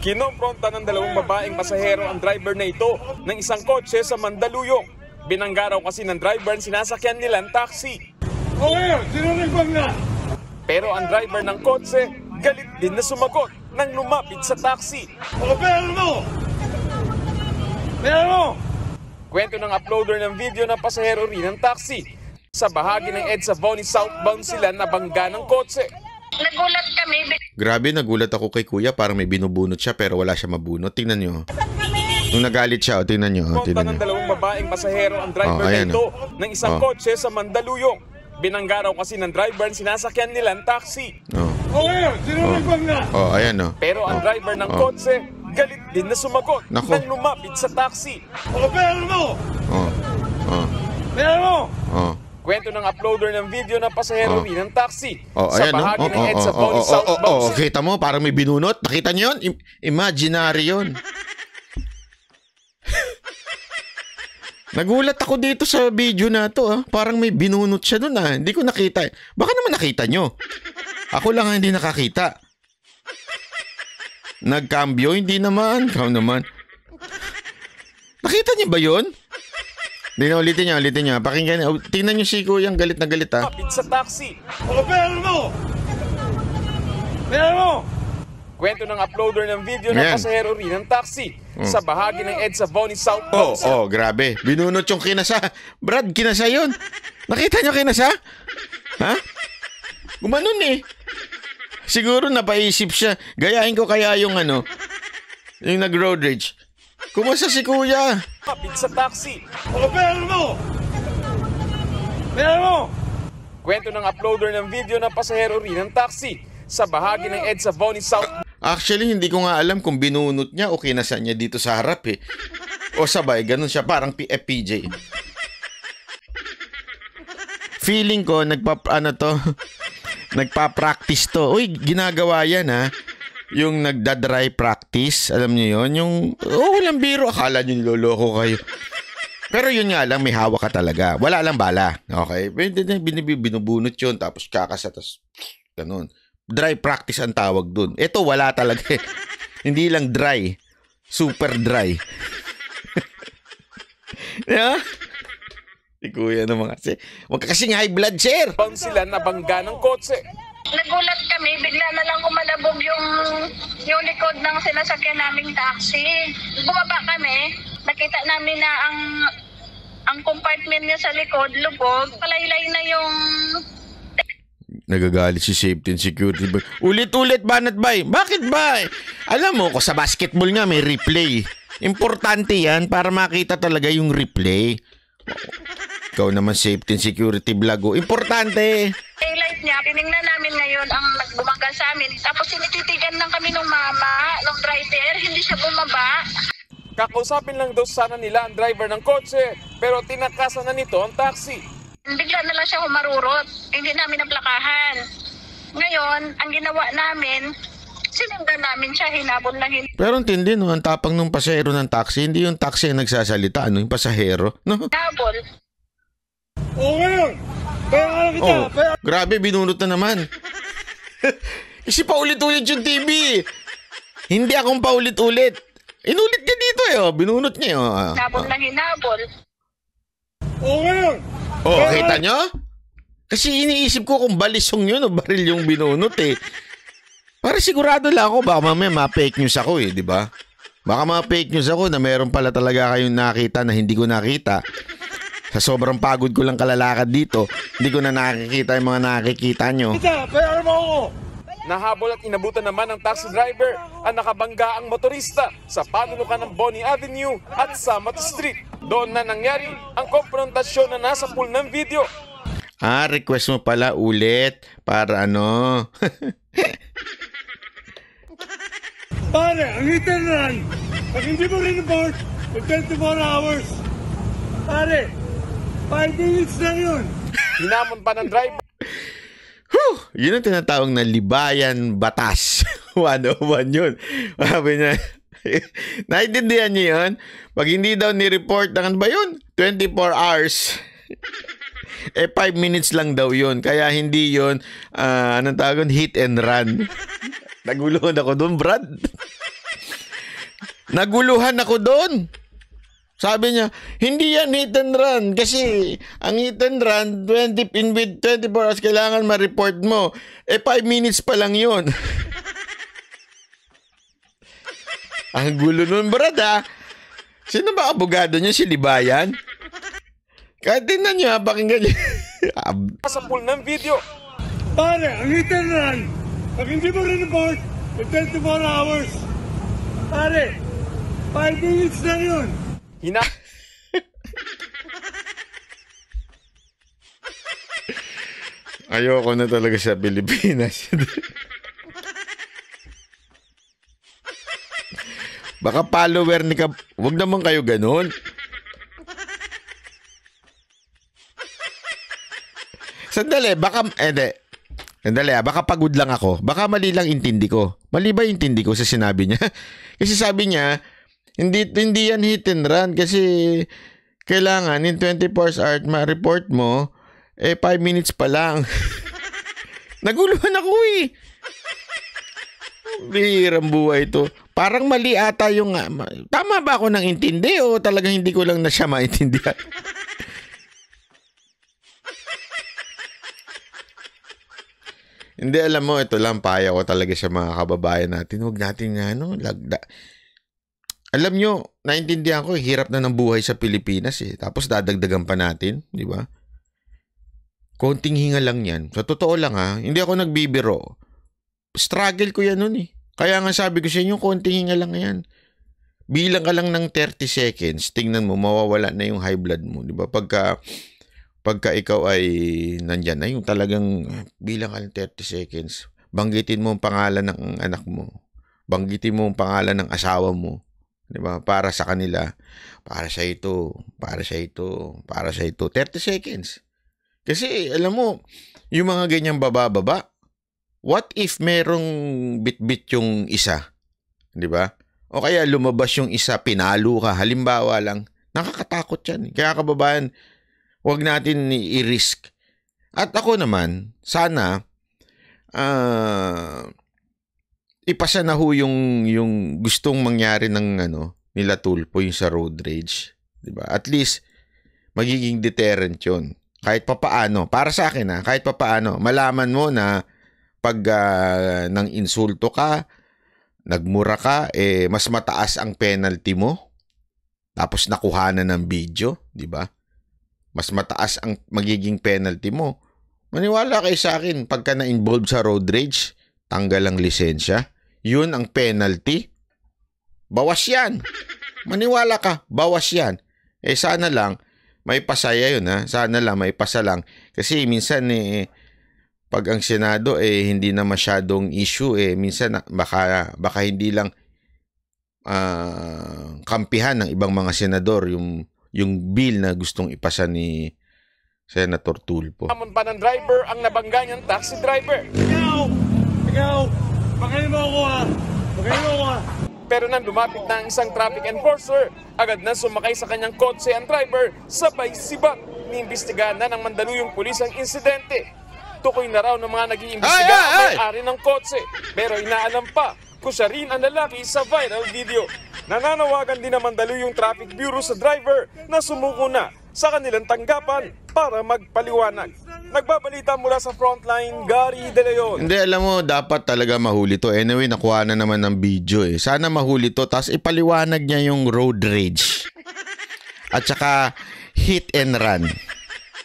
Kinompronta ng dalawang babaeng pasahero ang driver na ito ng isang kotse sa Mandaluyong. Binangga raw kasi ng driver ang sinasakyan nilang taxi. Pero ang driver ng kotse, galit din na sumagot nang lumapit sa taxi. Kwento ng uploader ng video ng pasahero rin ng taxi. Sa bahagi ng EDSA Boni southbound sila nabangga ng kotse. Nagulat kami. Grabe, nagulat ako kay kuya. Parang may binubunot siya pero wala siya mabunot. Tingnan nyo. Nung nagalit siya, tingnan nyo. Punta ng dalawang babaeng pasahero ang driver na ito ng isang kotse sa Mandaluyong. Binangga raw kasi ng driver ang sinasakyan nilang taxi. Ayan o. Pero ang driver ng kotse, galit din na sumagot nang lumapit sa taxi. Kwento ng uploader ng video ng pasahero rin ng taxi. Sa bahagi ng EDSA Boni southbound. Kita mo, parang may binunot. Nakita nyo yun? Imaginary yun. Nagulat ako dito sa video na to. Parang may binunot siya dun. Hindi ko nakita. Baka naman nakita nyo. Ako lang ang hindi nakakita. Nagkambyo? Hindi naman. Ikaw naman. Nakita niyo ba yun? Hindi na, ulitin niya. Pakinggan niya. Tingnan niyo si Kuyang galit na galit ha. Kapit sa taxi. Pera mo! Kwento ng uploader ng video ng pasahero rin ng taxi. Sa bahagi ng EDSA Boni southbound. Grabe. Binunot yung kinasa. Brad, kinasa yun. Nakita niyo kinasa? Ha? Gumanon eh. Siguro napaisip siya. Gayahin ko kaya yung yung nag-road rage. Kumusta si kuya? Kapit sa taxi. Pera mo! Kwento ng uploader ng video ng pasahero rin ng taxi. Sa bahagi ng EDSA Boni South. Actually, hindi ko nga alam kung binunot niya o kinasa niya dito sa harap eh. O sabay, ganun siya. Parang PFPJ. Feeling ko, nagpa-practice to. Uy, ginagawa yan ha. Yung nagda-dry practice, alam niyo yon, yung walang biro, akala niyo niloloko kayo. Pero yun nga lang, may hawak ka talaga. Wala lang bala. Okay? Binubunot yun, tapos kakasa, tapos ganun. Dry practice ang tawag dun. Ito, wala talaga eh. Hindi lang dry. Super dry. Yeah? Si kuya naman kasi. Huwag ka kasing high blood, sir. Bound sila nabangga ng kotse. Nagulat kami, bigla na lang kumalabog yung likod ng sinasakyan naming taxi. Bumaba kami, nakita namin na ang compartment niya sa likod, lubog. Palaylay na yung... Nagagalit si safety and security. Ulit-ulit, Banat Bay. Bakit ba? Alam mo, ko sa basketball nga may replay. Importante yan para makita talaga yung replay. Ikaw naman safety and security vlog. Importante. Daylight niya, tinignan namin ngayon ang nagbumagal sa amin. Tapos sinititigan lang kami ng mama, ng driver, hindi siya bumaba. Kakausapin lang daw sana nila ang driver ng kotse, pero tinakasan na nito ang taxi. Bigla na lang siya humarurot, hindi namin naplakahan. Ngayon, ang ginawa namin, sinundan namin siya, hinabol lang. Pero intindi no, ang tapang ng pasahero ng taxi, hindi yung taxi ang nagsasalita, yung pasahero. No? Hinabol. Grabe, binunot na naman. Kasi paulit-ulit yung TV. Hindi akong paulit-ulit. Inulit niya dito eh. Binunot niya. Hinabol lang hinabol. Kita nyo? Kasi iniisip ko kung balisong yun o baril yung binunot eh. Para sigurado lang ako, baka mamaya ma-fake news ako eh, di ba? Baka ma-fake news ako na meron pala talaga kayong nakita na hindi ko nakita. Sa sobrang pagod ko lang kalalakad dito, hindi ko na nakikita yung mga nakikita nyo. Nahabol at inabutan naman ng taxi driver ang nakabangga ang motorista sa panunukan ng Boni Avenue at Samat Street. Doon na nangyari ang konfrontasyon na nasa pool ng video. Request mo pala ulit para ano? Pare, ang hitin na lang. Pag hindi mo rin-report, 24 hours. Pare, 5 minutes lang yun. Hinamon pa ng driver. Yun ang tinatawag na libayan batas. 101 yun. Sabi niya, naintindihan niyo yun? Pag hindi daw ni-report, ano ba yun? 24 hours. 5 minutes lang daw yun. Kaya hindi yun, anong tawag, hit and run. Naguluhan ako doon, Brad. Naguluhan ako doon. Sabi niya, hindi yan hit and run. Kasi ang hit and run, 20 in with 24 hours, kailangan ma-report mo. 5 minutes pa lang yun. Ang gulo nun, brad, ha? Sino ba abogado niya? Si Libayan? Kahit tingnan niyo, pakinggan niyo. Sa pool ng video. Pare, ang hit and run, pag hindi mo rin-report, 24 hours. Pare, 5 minutes lang yun. Ayoko na talaga sa Pilipinas. Baka follower ni Wag naman kayo ganun. Sandali, baka baka pagod lang ako. Baka mali lang intindi ko. Mali ba intindi ko sa sinabi niya? Kasi sabi niya, hindi yan hit and run kasi kailangan in 24 hours ma-report mo 5 minutes pa lang. Naguluhan ako eh. Bihirang buhay to. Parang mali ata yung tama ba ako nang intindi o talagang hindi ko lang na siya maintindihan? Hindi, alam mo, ito lang paya ko talaga sa mga kababayan natin. Huwag natin lagda. Alam nyo, naintindihan ko, hirap na ng buhay sa Pilipinas eh. Tapos dadagdagan pa natin, di ba? Konting hinga lang yan. Sa totoo lang ha, hindi ako nagbibiro. Struggle ko yan nun eh. Kaya nga sabi ko sa inyo, konting hinga lang yan. Bilang ka lang ng 30 seconds, tingnan mo, mawawala na yung high blood mo. Di ba? Pagka ikaw ay nandyan na, yung talagang bilang ka ng 30 seconds, banggitin mo ang pangalan ng anak mo. Banggitin mo ang pangalan ng asawa mo. Diba? Para sa kanila, para sa ito, para sa ito, para sa ito. 30 seconds. Kasi, alam mo, yung mga ganyang baba-baba, what if merong bit-bit yung isa? Diba? O kaya lumabas yung isa, pinalo ka. Halimbawa lang, nakakatakot yan. Kaya kababayan, huwag natin i-risk. At ako naman, sana, ipasa na ho yung gustong mangyari ng nila Tulfo yung sa road rage, 'di ba? At least magiging deterrent 'yon. Kahit papaano, para sa akin kahit papaano, malaman mo na pag nang insulto ka, nagmura ka, mas mataas ang penalty mo. Tapos nakuhanan ng video, 'di ba? Mas mataas ang magiging penalty mo. Maniwala kayo sa akin, pagka na-involve sa road rage, tanggal ang lisensya. Yun ang penalty. Bawas yan. Maniwala ka, bawas yan. Sana lang, may pasaya yun ha. Sana lang, may pasa lang. Kasi minsan pag ang Senado hindi na masyadong issue minsan baka hindi lang kampihan ng ibang mga senador yung bill na gustong ipasa ni Senator Tulfo. Hamon pa ng driver ang nabangga niyang taxi driver. Ikaw! Bakayin mo ako ha! Bakayin mo ako ha! Pero nang lumapit na ang isang traffic enforcer, agad na sumakay sa kanyang kotse ang driver, sabay sibat. Niimbestigahan na ng Mandaluyong pulis ang insidente. Tukoy na raw ng mga nag-iimbestiga ang may-ari ng kotse. Pero inaalam pa kung siya rin ang lalaki sa viral video. Nananawagan din ng Mandaluyong Traffic Bureau sa driver na sumuko na sa kanilang tanggapan para magpaliwanag. Nagbabalita mula sa Frontline, Gary De Leon. Hindi, alam mo, dapat talaga mahuli to. Anyway, nakuha na naman ng video Sana mahuli to, tapos ipaliwanag niya yung road rage. At saka, hit and run.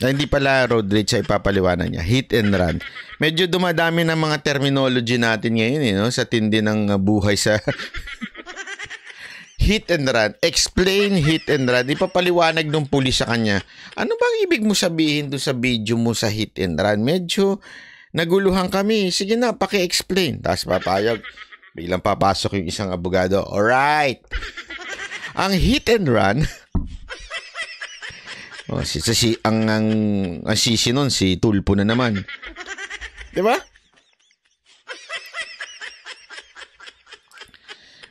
Na hindi pala road rage sa ipapaliwanag niya. Hit and run. Medyo dumadami ng mga terminology natin ngayon sa tindi ng buhay sa... Hit and run. Explain hit and run. Ipapaliwanag ng pulis sa kanya. Ano bang ibig mo sabihin doon sa video mo sa hit and run? Medyo naguluhan kami. Sige na, paki-explain. Tapos papayag. Bilang papasok yung isang abogado. Alright. Ang hit and run, ang sisi nun, si Tulfo na naman. Diba?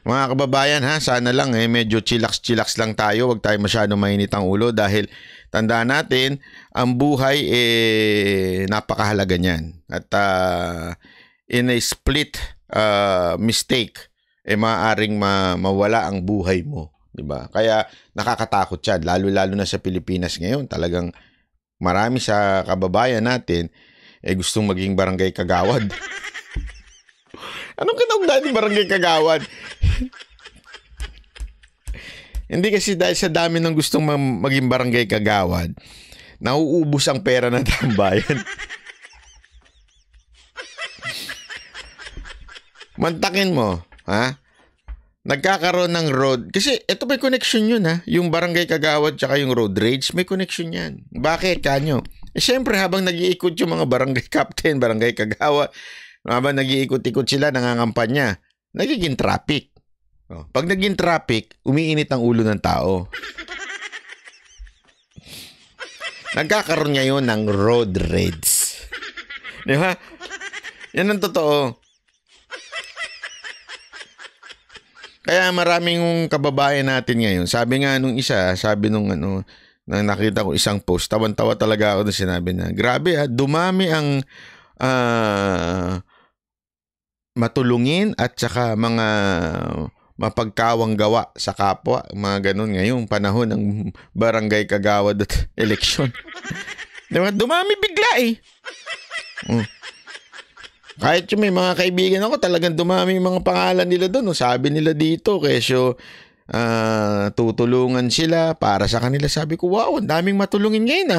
Mga kababayan sana lang medyo chillax lang tayo, wag tayo masyadong mainit ang ulo dahil tandaan natin, ang buhay napakahalaga niyan. At in a split mistake, maaaring mawala ang buhay mo, 'di ba? Kaya nakakatakot 'yan, lalo-lalo na sa Pilipinas ngayon. Talagang marami sa kababayan natin gustong maging barangay kagawad. Anong kinaugnay ng barangay kagawad? Hindi kasi dahil sa dami ng gustong maging barangay kagawad, nauubos ang pera ng tambayan. Mantakin mo, ha? Nagkakaroon ng road. Kasi ito may connection yun, ha? Yung barangay kagawad tsaka yung road rage, may connection yan. Bakit, kanyo? Siyempre, habang nag-iikot yung mga barangay captain, barangay kagawad, habang nag-iikot-ikot sila, nangangampanya, nagiging traffic. Pag naging traffic, umiinit ang ulo ng tao. Nagkakaroon ngayon ng road rage. Di ba? Yan ang totoo. Kaya maraming kababayan natin ngayon. Sabi nga nung isa, sabi nung nang nakita ko isang post, tawan-tawa talaga ako nung sinabi na, grabe dumami ang matulungin at saka mga mapagkawang gawa sa kapwa, mga ganun ngayong panahon ng barangay kagawad at eleksyon. Diba? Dumami bigla Kahit yung may mga kaibigan ako, talagang dumami yung mga pangalan nila doon. Sabi nila dito, kesyo tutulungan sila para sa kanila. Sabi ko, wow, ang daming matulungin ngayon